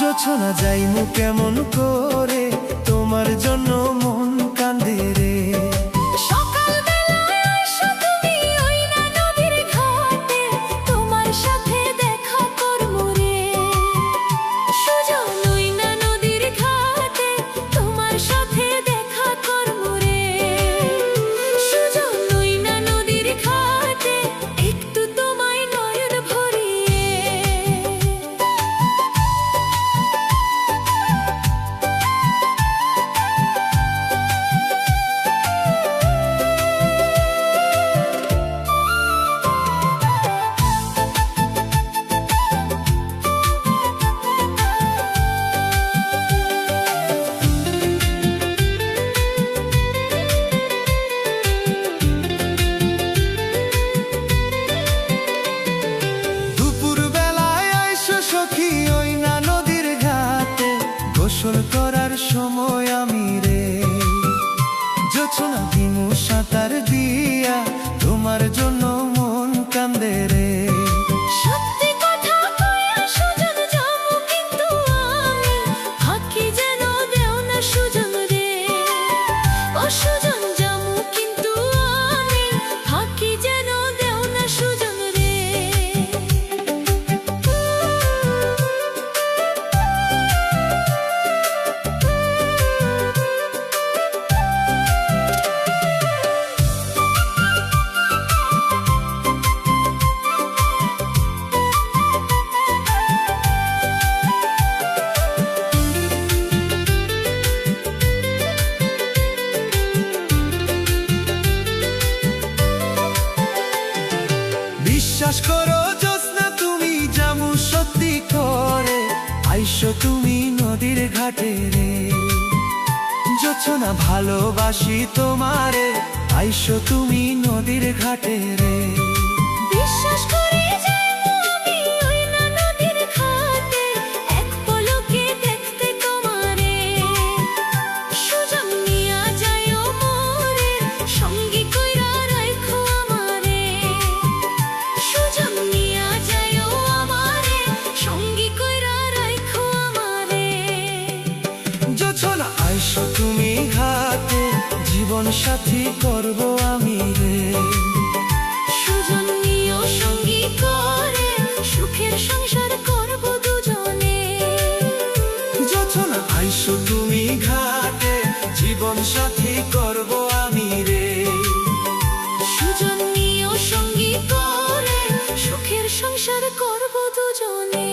জোছনা যাইমু কেমন করে, তোমার জন্য মন কান্দে রে। সকালবেলায় আইসো তুমি ওই না নদীর ঘাটে, তোমার সাথে দেখা করবো রে। সুজন ওই না নদীর ঘাটে, তোমার সাথে দেখা করবো রে। সুজন ওই না নদীর ঘাটে, একটু তোমায় নয়ন ভরিয়ে। সখী ওই না নদীর ঘাটে, গোসল করার সময় আমি রে। জোছনা দিমু সাঁতার দিয়া, তোমার জন্য মন কান্দে রে। সত্যি কথা কইয়া সুজন যামু কিন্তু আমি, ফাঁকি যেন দেও না সুজন রে। ও সুজন যামু কিন্তু আমি, ফাঁকি যেন দেও না সুজন রে। বিশ্বাস করো জোছনা তুমি যামু সত্যি করে, আইসো তুমি নদীর ঘাটে রে। জোছনা ভালোবাসি তোমারে, আইসো তুমি নদীর ঘাটে রে। বিশ্বাস করি যাইমু আমি ওই না নদীর ঘাটে, এক পলকে দেখতে তোমারে। সুজন নিয়া যাইও মোরে, সঙ্গী কইরা রাইখো আমারে। সুজন নিয়া যাইও আমারে, সঙ্গী কইরা রাইখো আমারে। জোছনা আইসো তুমি ঘাটে, জীবন সাথী করবো আমি রে। সুজন নিও সঙ্গী করে, সুখের সংসার করবো দুজনে। জোছনা আইসো তুমি ঘাটে, জীবন সাথী করবো আমি রে। সুজন নিও সঙ্গী করে, সুখের সংসার করবো দুজনে।